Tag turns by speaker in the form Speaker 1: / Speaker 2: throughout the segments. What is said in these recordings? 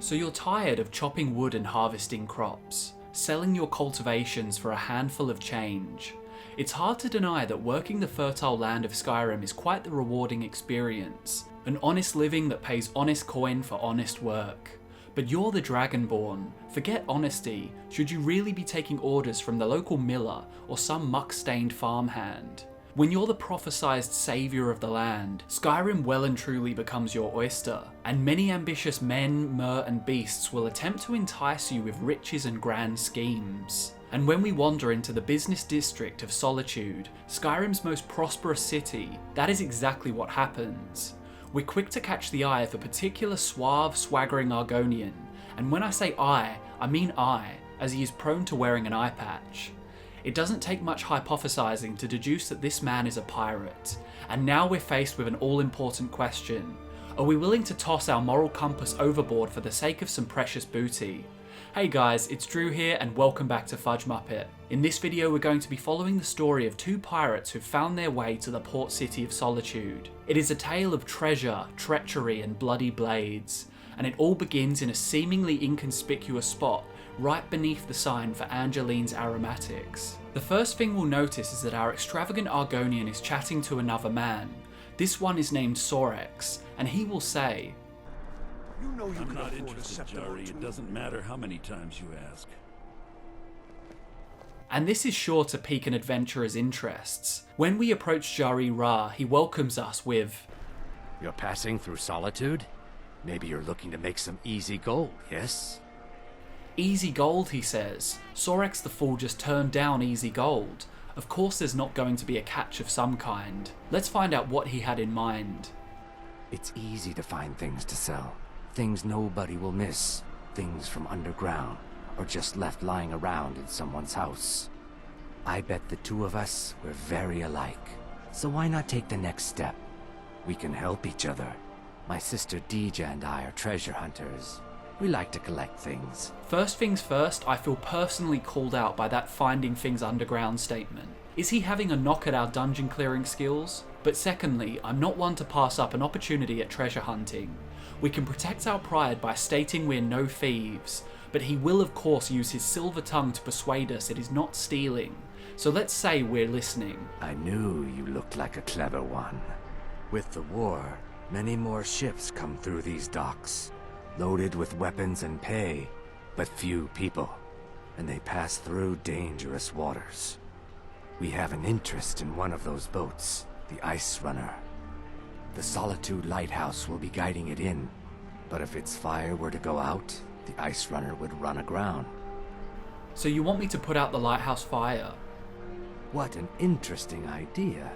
Speaker 1: So you're tired of chopping wood and harvesting crops, selling your cultivations for a handful of change. It's hard to deny that working the fertile land of Skyrim is quite the rewarding experience, an honest living that pays honest coin for honest work. But you're the Dragonborn. Forget honesty, should you really be taking orders from the local miller or some muck-stained farmhand? When you're the prophesied saviour of the land, Skyrim well and truly becomes your oyster, and many ambitious men, mer and beasts will attempt to entice you with riches and grand schemes. And when we wander into the business district of Solitude, Skyrim's most prosperous city, that is exactly what happens. We're quick to catch the eye of a particular suave, swaggering Argonian, and when I say I mean I, as he is prone to wearing an eye patch. It doesn't take much hypothesizing to deduce that this man is a pirate, and now we're faced with an all-important question. Are we willing to toss our moral compass overboard for the sake of some precious booty? Hey guys, it's Drew here and welcome back to FudgeMuppet. In this video we're going to be following the story of two pirates who found their way to the port city of Solitude. It is a tale of treasure, treachery and bloody blades, and it all begins in a seemingly inconspicuous spot right beneath the sign for Angeline's Aromatics. The first thing we'll notice is that our extravagant Argonian is chatting to another man. This one is named Sorex, and he will say,
Speaker 2: "You know you
Speaker 3: I'm
Speaker 2: can
Speaker 3: not
Speaker 2: afford a
Speaker 3: interested,
Speaker 2: scepter or
Speaker 3: Jari.
Speaker 2: two."
Speaker 3: It doesn't matter how many times you ask.
Speaker 1: and this is sure to pique an adventurer's interests. When we approach Jari Ra, he welcomes us with,
Speaker 4: You're passing through Solitude? Maybe you're looking to make some easy gold, yes?
Speaker 1: easy gold, he says. Sorex the fool just turned down easy gold. Of course there's not going to be a catch of some kind. Let's find out what he had in mind.
Speaker 4: It's easy to find things to sell. Things nobody will miss. Things from underground, or just left lying around in someone's house. I bet the two of us were very alike. So why not take the next step? We can help each other. My sister Deeja and I are treasure hunters. We like to collect things.
Speaker 1: First things first, I feel personally called out by that finding things underground statement. Is he having a knock at our dungeon clearing skills? But secondly, I'm not one to pass up an opportunity at treasure hunting. We can protect our pride by stating we're no thieves, but he will of course use his silver tongue to persuade us it is not stealing. So let's say we're listening.
Speaker 4: I knew you looked like a clever one. With the war, many more ships come through these docks, loaded with weapons and pay, but few people, and they pass through dangerous waters. We have an interest in one of those boats, the Ice Runner. The Solitude Lighthouse will be guiding it in, but if its fire were to go out, the Ice Runner would run aground.
Speaker 1: So you want me to put out the lighthouse fire?
Speaker 4: What an interesting idea.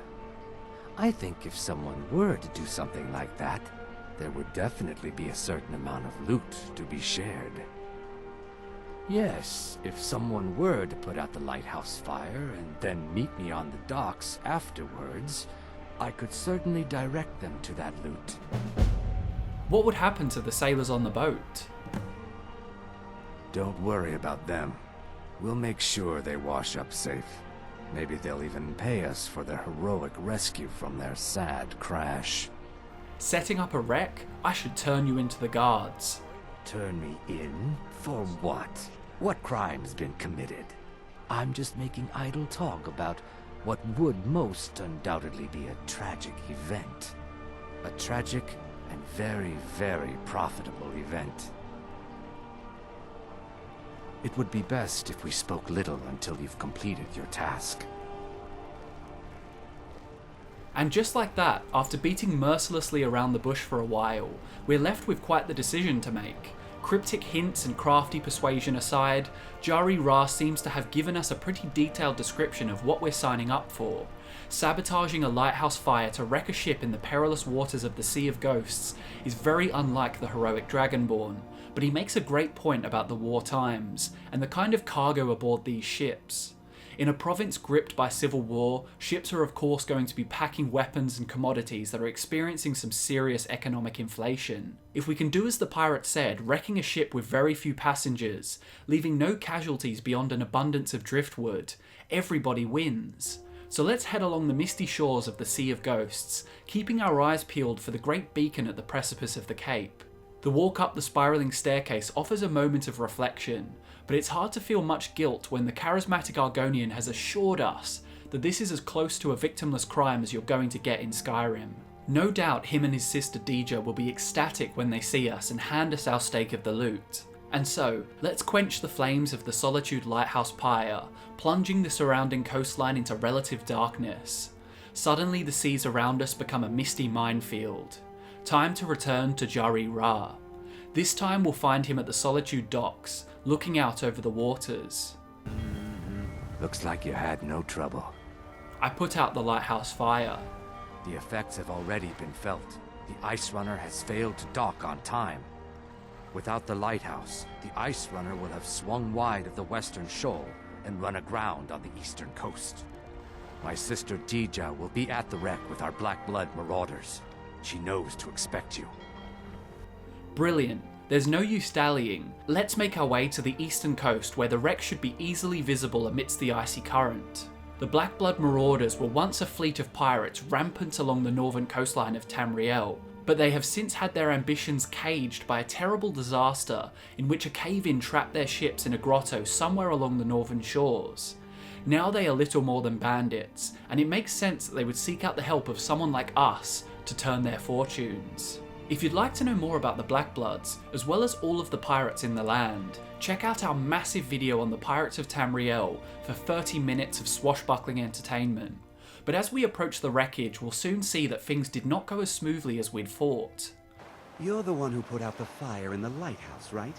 Speaker 4: I think if someone were to do something like that, there would definitely be a certain amount of loot to be shared. Yes, if someone were to put out the lighthouse fire and then meet me on the docks afterwards, I could certainly direct them to that loot.
Speaker 1: What would happen to the sailors on the boat?
Speaker 4: Don't worry about them. We'll make sure they wash up safe. Maybe they'll even pay us for their heroic rescue from their sad crash.
Speaker 1: Setting up a wreck? I should turn you into the guards.
Speaker 4: Turn me in? For what? What crime's been committed? I'm just making idle talk about what would most undoubtedly be a tragic event. A tragic and very, very profitable event. It would be best if we spoke little until you've completed your task.
Speaker 1: And just like that, after beating mercilessly around the bush for a while, we're left with quite the decision to make. Cryptic hints and crafty persuasion aside, Jari Ra seems to have given us a pretty detailed description of what we're signing up for. Sabotaging a lighthouse fire to wreck a ship in the perilous waters of the Sea of Ghosts is very unlike the heroic Dragonborn, but he makes a great point about the war times, and the kind of cargo aboard these ships. In a province gripped by civil war, ships are of course going to be packing weapons and commodities that are experiencing some serious economic inflation. If we can do as the pirate said, wrecking a ship with very few passengers, leaving no casualties beyond an abundance of driftwood, everybody wins. So let's head along the misty shores of the Sea of Ghosts, keeping our eyes peeled for the great beacon at the precipice of the cape. The walk up the spiralling staircase offers a moment of reflection, but it's hard to feel much guilt when the charismatic Argonian has assured us that this is as close to a victimless crime as you're going to get in Skyrim. No doubt him and his sister Deja will be ecstatic when they see us and hand us our stake of the loot. And so, let's quench the flames of the Solitude Lighthouse pyre, plunging the surrounding coastline into relative darkness. Suddenly the seas around us become a misty minefield. Time to return to Jari Ra. This time we'll find him at the Solitude Docks, looking out over the waters.
Speaker 4: Looks like you had no trouble.
Speaker 1: I put out the lighthouse fire.
Speaker 4: The effects have already been felt. The Ice Runner has failed to dock on time. Without the lighthouse, the Ice Runner will have swung wide of the western shoal and run aground on the eastern coast. My sister Deja will be at the wreck with our Blackblood Marauders. She knows to expect you.
Speaker 1: Brilliant. There's no use dallying. Let's make our way to the eastern coast where the wreck should be easily visible amidst the icy current. The Blackblood Marauders were once a fleet of pirates rampant along the northern coastline of Tamriel, but they have since had their ambitions caged by a terrible disaster in which a cave-in trapped their ships in a grotto somewhere along the northern shores. Now they are little more than bandits, and it makes sense that they would seek out the help of someone like us to turn their fortunes. If you'd like to know more about the Blackbloods, as well as all of the pirates in the land, check out our massive video on the Pirates of Tamriel for 30 minutes of swashbuckling entertainment. But as we approach the wreckage, we'll soon see that things did not go as smoothly as we'd thought.
Speaker 2: You're the one who put out the fire in the lighthouse, right?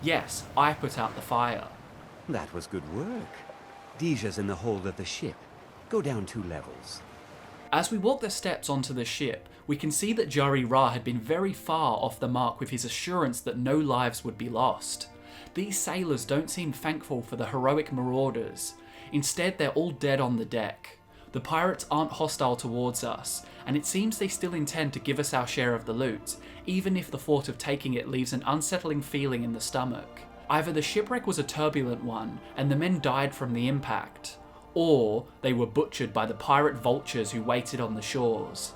Speaker 1: Yes, I put out the fire.
Speaker 2: That was good work. Deja's in the hold of the ship. Go down 2 levels.
Speaker 1: As we walk the steps onto the ship, we can see that Jari Ra had been very far off the mark with his assurance that no lives would be lost. These sailors don't seem thankful for the heroic marauders. Instead, they're all dead on the deck. The pirates aren't hostile towards us, and it seems they still intend to give us our share of the loot, even if the thought of taking it leaves an unsettling feeling in the stomach. Either the shipwreck was a turbulent one, and the men died from the impact, or they were butchered by the pirate vultures who waited on the shores.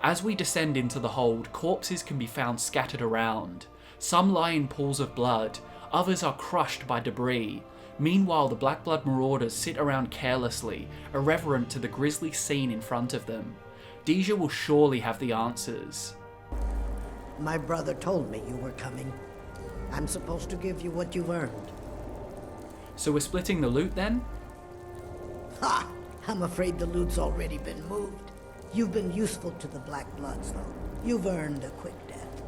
Speaker 1: As we descend into the hold, corpses can be found scattered around. Some lie in pools of blood, others are crushed by debris. Meanwhile, the Blackblood Marauders sit around carelessly, irreverent to the grisly scene in front of them. Deja will surely have the answers.
Speaker 5: My brother told me you were coming. I'm supposed to give you what you've earned.
Speaker 1: So we're splitting the loot then?
Speaker 5: Ha! I'm afraid the loot's already been moved. You've been useful to the Blackbloods, though. You've earned a quick death.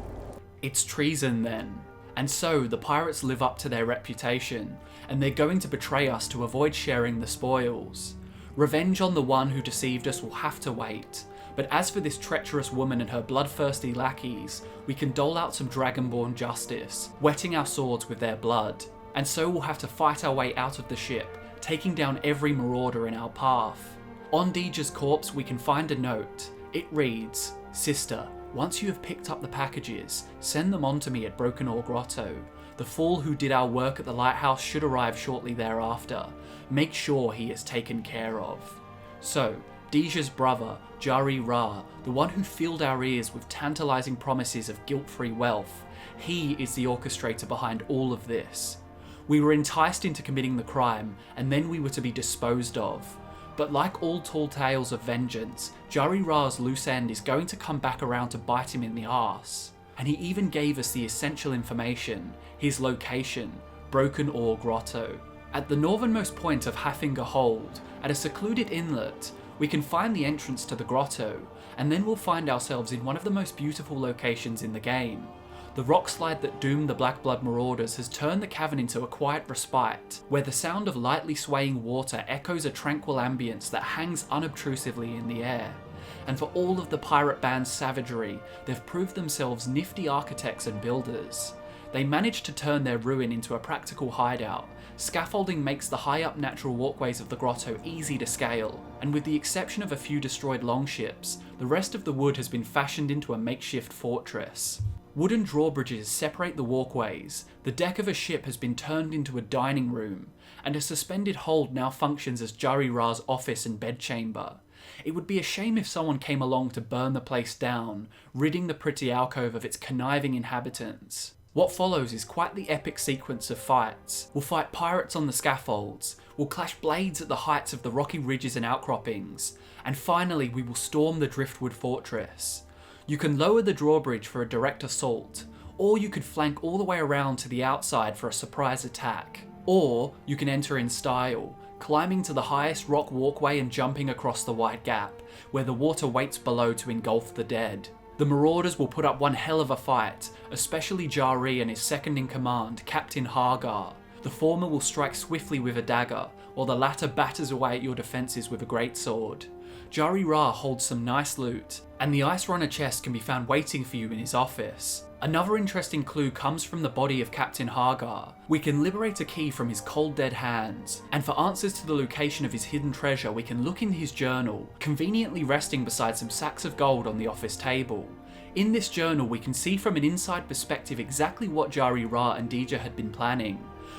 Speaker 1: It's treason then. And so the pirates live up to their reputation, and they're going to betray us to avoid sharing the spoils. Revenge on the one who deceived us will have to wait, but as for this treacherous woman and her bloodthirsty lackeys, we can dole out some dragonborn justice, wetting our swords with their blood. And so we'll have to fight our way out of the ship, taking down every marauder in our path. On Deja's corpse we can find a note. It reads, "Sister, once you have picked up the packages, send them on to me at Broken Oar Grotto. The fool who did our work at the lighthouse should arrive shortly thereafter. Make sure he is taken care of." So, Deja's brother, Jari Ra, the one who filled our ears with tantalizing promises of guilt-free wealth, he is the orchestrator behind all of this. We were enticed into committing the crime, and then we were to be disposed of. But like all tall tales of vengeance, Jari Ra's loose end is going to come back around to bite him in the arse. And he even gave us the essential information, his location, Broken Oar Grotto. At the northernmost point of Hafinger Hold, at a secluded inlet, we can find the entrance to the grotto, and then we'll find ourselves in one of the most beautiful locations in the game. The rockslide that doomed the Blackblood Marauders has turned the cavern into a quiet respite, where the sound of lightly swaying water echoes a tranquil ambience that hangs unobtrusively in the air. And for all of the pirate band's savagery, they've proved themselves nifty architects and builders. They managed to turn their ruin into a practical hideout. Scaffolding makes the high-up natural walkways of the grotto easy to scale, and with the exception of a few destroyed longships, the rest of the wood has been fashioned into a makeshift fortress. Wooden drawbridges separate the walkways, the deck of a ship has been turned into a dining room, and a suspended hold now functions as Jari Ra's office and bedchamber. It would be a shame if someone came along to burn the place down, ridding the pretty alcove of its conniving inhabitants. What follows is quite the epic sequence of fights. We'll fight pirates on the scaffolds, we'll clash blades at the heights of the rocky ridges and outcroppings, and finally we will storm the driftwood fortress. You can lower the drawbridge for a direct assault, or you could flank all the way around to the outside for a surprise attack. Or you can enter in style, climbing to the highest rock walkway and jumping across the wide gap, where the water waits below to engulf the dead. The Marauders will put up one hell of a fight, especially Jari and his second in command, Captain Hagar. The former will strike swiftly with a dagger, while the latter batters away at your defences with a greatsword. Jari Ra holds some nice loot, and the Ice Runner chest can be found waiting for you in his office. Another interesting clue comes from the body of Captain Hagar. We can liberate a key from his cold dead hands, and for answers to the location of his hidden treasure we can look in his journal, conveniently resting beside some sacks of gold on the office table. In this journal we can see from an inside perspective exactly what Jari Ra and Dija had been planning.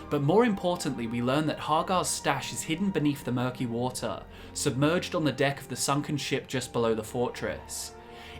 Speaker 1: But more importantly, we learn that Hagar's stash is hidden beneath the murky water, submerged on the deck of the sunken ship just below the fortress.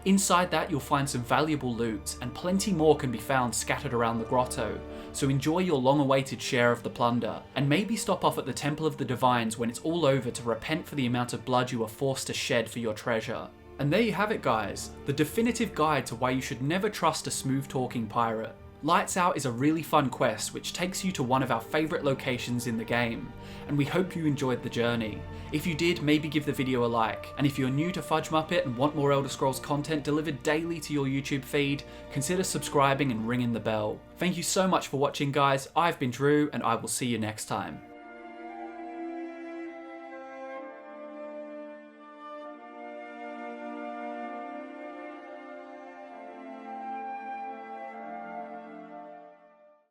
Speaker 1: Inside that you'll find some valuable loot, and plenty more can be found scattered around the grotto, so enjoy your long-awaited share of the plunder, and maybe stop off at the Temple of the Divines when it's all over to repent for the amount of blood you were forced to shed for your treasure. And there you have it guys, the definitive guide to why you should never trust a smooth-talking pirate. Lights Out is a really fun quest which takes you to one of our favourite locations in the game, and we hope you enjoyed the journey. If you did, maybe give the video a like, and if you're new to FudgeMuppet and want more Elder Scrolls content delivered daily to your YouTube feed, consider subscribing and ringing the bell. Thank you so much for watching guys, I've been Drew and I will see you next time.